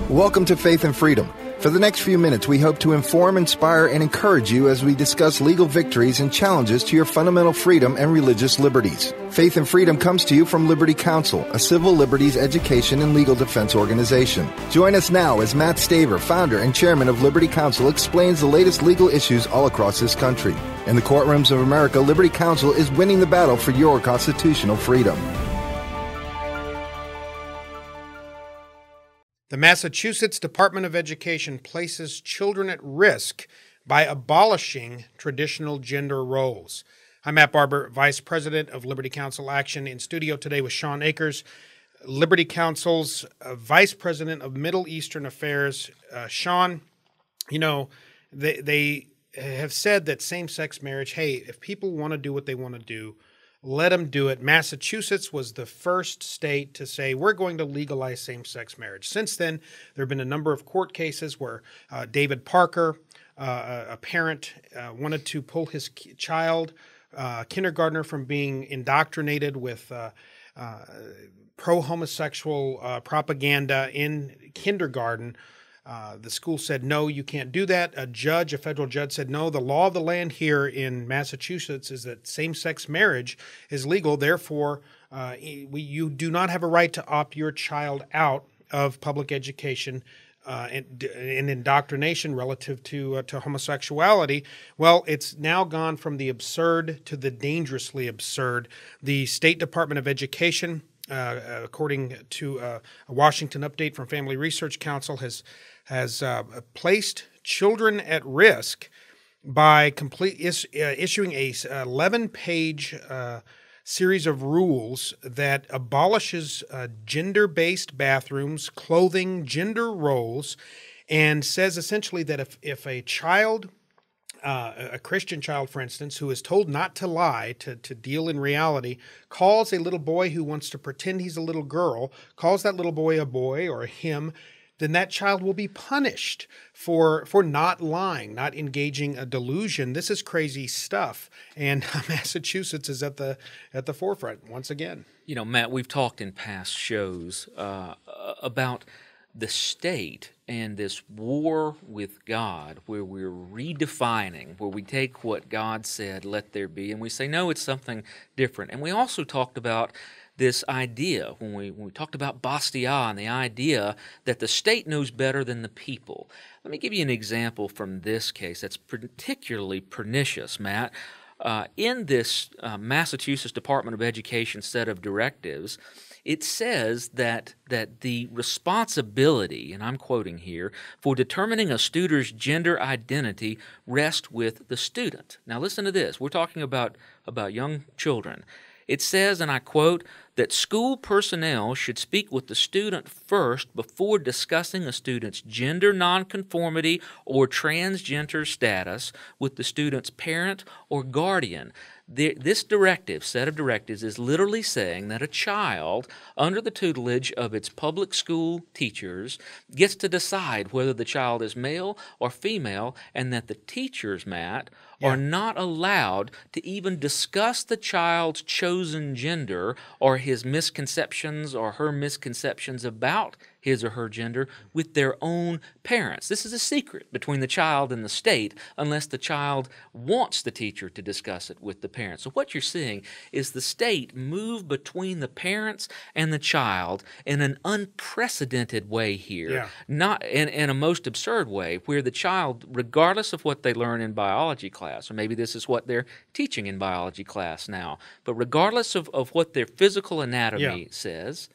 Welcome to Faith and Freedom. For the next few minutes, we hope to inform, inspire, and encourage you as we discuss legal victories and challenges to your fundamental freedom and religious liberties. Faith and Freedom comes to you from Liberty Counsel, a civil liberties education and legal defense organization. Join us now as Matt Staver, founder and chairman of Liberty Counsel, explains the latest legal issues all across this country. In the courtrooms of America, Liberty Counsel is winning the battle for your constitutional freedom. The Massachusetts Department of Education places children at risk by abolishing traditional gender roles. I'm Matt Barber, Vice President of Liberty Counsel Action, in studio today with Shawn Akers, Liberty Counsel's Vice President of Middle Eastern Affairs. Shawn, you know, they have said that same-sex marriage, hey, if people want to do what they want to do, let them do it. Massachusetts was the first state to say, we're going to legalize same-sex marriage. Since then, there have been a number of court cases where David Parker, a parent, wanted to pull his child, kindergartner, from being indoctrinated with pro-homosexual propaganda in kindergarten. The school said, no, you can't do that. A federal judge said, no, the law of the land here in Massachusetts is that same-sex marriage is legal. Therefore, you do not have a right to opt your child out of public education and indoctrination relative to homosexuality. Well, it's now gone from the absurd to the dangerously absurd. The State Department of Education, according to a Washington update from Family Research Council, has placed children at risk by issuing a 11-page series of rules that abolishes gender-based bathrooms, clothing, gender roles, and says essentially that if a child, a Christian child, for instance, who is told not to lie, to deal in reality, calls a little boy who wants to pretend he's a little girl, calls that little boy a boy or a him, then that child will be punished for not lying, not engaging a delusion. This is crazy stuff, and Massachusetts is at the forefront once again. You know, Matt, we've talked in past shows about the state and this war with God, where we're redefining, where we take what God said, let there be, and we say, no, it's something different. And we also talked about this idea, when we talked about Bastia and the idea that the state knows better than the people. Let me give you an example from this case that's particularly pernicious, Matt. In this Massachusetts Department of Education set of directives, it says that the responsibility, and I'm quoting here, for determining a student's gender identity rests with the student. Now listen to this. We're talking about young children. It says, and I quote, that school personnel should speak with the student first before discussing a student's gender nonconformity or transgender status with the student's parent or guardian. This set of directives, is literally saying that a child, under the tutelage of its public school teachers, gets to decide whether the child is male or female, and that the teachers, Matt, are not allowed to even discuss the child's chosen gender or his misconceptions or her misconceptions about his or her gender with their own parents. This is a secret between the child and the state unless the child wants the teacher to discuss it with the parents. So what you're seeing is the state move between the parents and the child in an unprecedented way here, not in a most absurd way, where the child, regardless of what they learn in biology class, or maybe this is what they're teaching in biology class now, but regardless of what their physical anatomy says,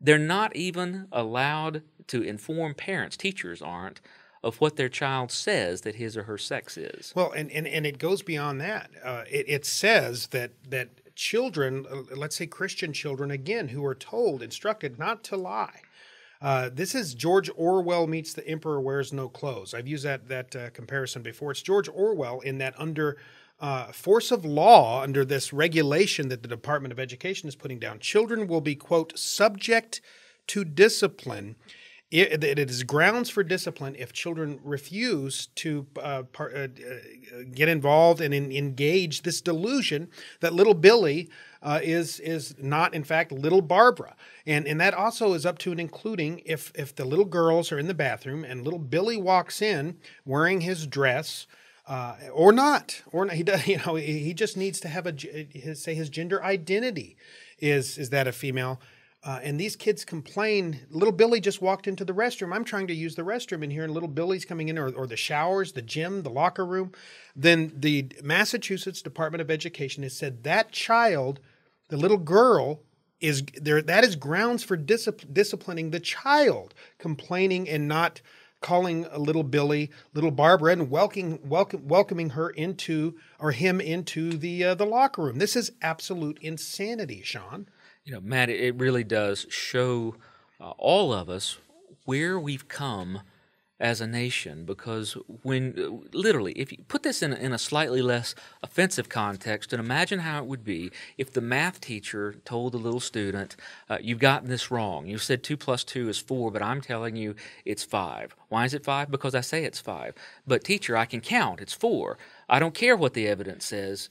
they're not even allowed to inform parents, teachers aren't, of what their child says that his or her sex is. Well, and it goes beyond that. It says that children, let's say Christian children, again, who are instructed not to lie. This is George Orwell meets The Emperor Wears No Clothes. I've used that comparison before. It's George Orwell in that under force of law, under this regulation that the Department of Education is putting down, children will be, quote, subject to discipline It is grounds for discipline if children refuse to get involved and engage this delusion that little Billy is not, in fact, little Barbara. And that also is up to and including if the little girls are in the bathroom and little Billy walks in wearing his dress, or not. He does, he just needs to have his gender identity is that a female. And these kids complain, little Billy just walked into the restroom. I'm trying to use the restroom in here, and little Billy's coming in, or the showers, the gym, the locker room. Then the Massachusetts Department of Education has said that child, the little girl, is there. That is grounds for disciplining the child, complaining and not calling a little Billy, little Barbara, and welcoming her into or him into the locker room. This is absolute insanity, Shawn. Matt, it really does show all of us where we've come as a nation, because when literally, if you put this in a slightly less offensive context, and imagine how it would be if the math teacher told the little student, you've gotten this wrong. You said 2 + 2 is 4, but I'm telling you it's 5. Why is it 5? Because I say it's 5. But teacher, I can count. It's 4. I don't care what the evidence says,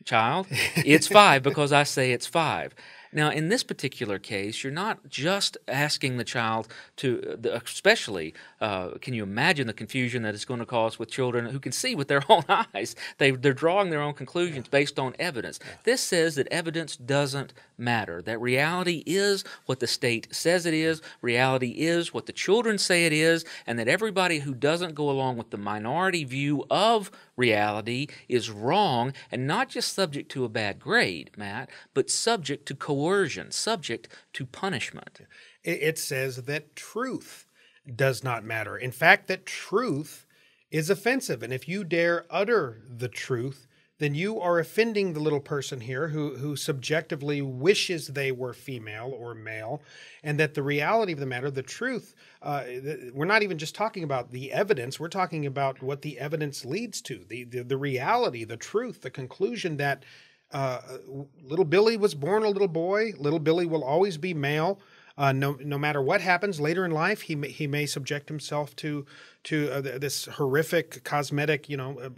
child. It's 5 because I say it's 5. Now, in this particular case, you're not just asking the child to, especially, can you imagine the confusion that it's going to cause with children who can see with their own eyes? They're drawing their own conclusions based on evidence. This says that evidence doesn't matter, that reality is what the state says it is, reality is what the children say it is, and that everybody who doesn't go along with the minority view of reality is wrong, and not just subject to a bad grade, Matt, but subject to coercion, subject to punishment. It says that truth does not matter. In fact, that truth is offensive. And if you dare utter the truth, then you are offending the little person here who subjectively wishes they were female or male, and that the reality of the matter, the truth, we're not even just talking about the evidence, we're talking about what the evidence leads to, the reality, the truth, the conclusion that little Billy was born a little boy, little Billy will always be male. No matter what happens later in life, he may subject himself to this horrific cosmetic,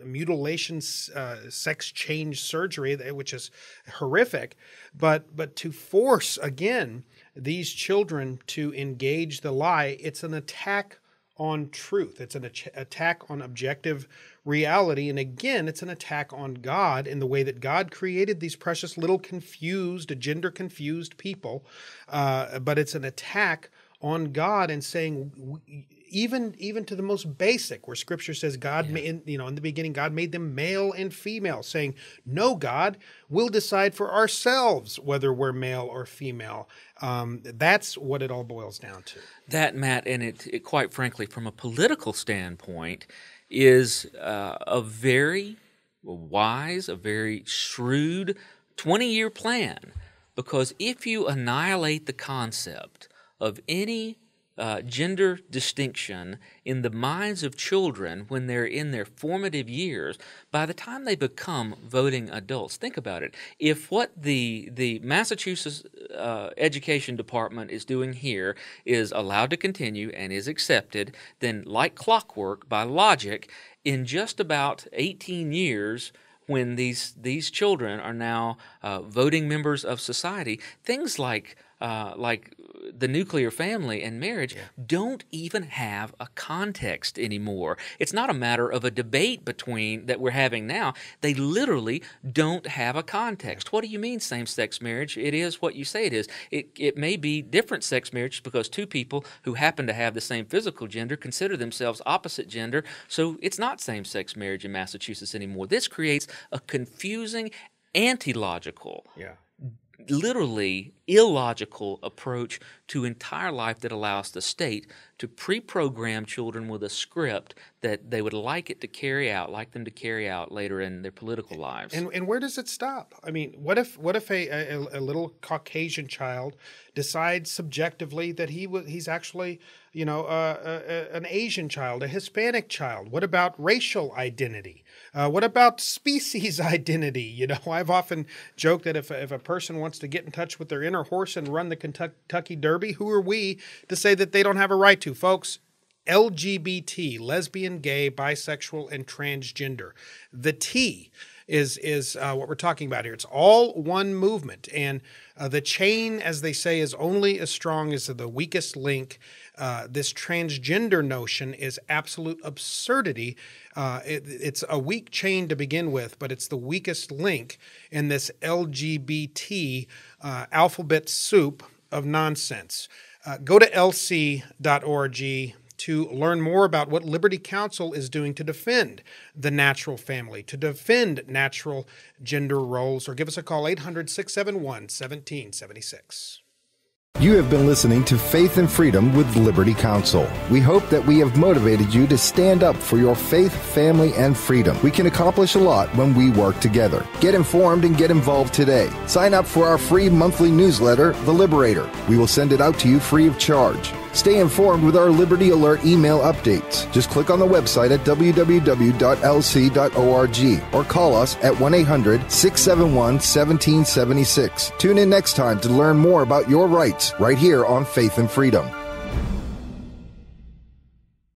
mutilation, sex change surgery, which is horrific. But to force again these children to engage the lie, it's an attack on truth. It's an attack on objective reality. And again, it's an attack on God in the way that God created these precious little gender confused people. But it's an attack on God and saying, even to the most basic, where Scripture says God, in the beginning, God made them male and female, saying, no, God, we'll decide for ourselves whether we're male or female. That's what it all boils down to. That, Matt, and it quite frankly, from a political standpoint, is a very wise, a very shrewd 20-year plan. Because if you annihilate the concept of any gender distinction in the minds of children when they're in their formative years, by the time they become voting adults, think about it. If what the Massachusetts Education Department is doing here is allowed to continue and is accepted, then like clockwork, by logic, in just about 18 years, when these children are now voting members of society, things like the nuclear family and marriage don't even have a context anymore. It's not a matter of a debate that we're having now. They literally don't have a context. What do you mean same-sex marriage? It is what you say it is. It may be different sex marriage because two people who happen to have the same physical gender consider themselves opposite gender, so it's not same-sex marriage in Massachusetts anymore. This creates a confusing, anti-logical, literally illogical approach to entire life that allows the state to pre-program children with a script that they would like them to carry out later in their political lives. And where does it stop? I mean, what if a little Caucasian child decides subjectively that he's actually an Asian child, a Hispanic child? What about racial identity? What about species identity? I've often joked that if a person wants to get in touch with their inner run a horse and run the Kentucky Derby. Who are we to say that they don't have a right to, folks? LGBT, lesbian, gay, bisexual, and transgender. The T is what we're talking about here. It's all one movement, and the chain, as they say, is only as strong as the weakest link. This transgender notion is absolute absurdity. It's a weak chain to begin with, but it's the weakest link in this LGBT alphabet soup of nonsense. Go to lc.org to learn more about what Liberty Counsel is doing to defend the natural family, to defend natural gender roles, or give us a call, 800-671-1776. You have been listening to Faith and Freedom with Liberty Counsel. We hope that we have motivated you to stand up for your faith, family, and freedom. We can accomplish a lot when we work together. Get informed and get involved today. Sign up for our free monthly newsletter, The Liberator. We will send it out to you free of charge. Stay informed with our Liberty Alert email updates. Just click on the website at www.lc.org or call us at 1-800-671-1776. Tune in next time to learn more about your rights right here on Faith and Freedom.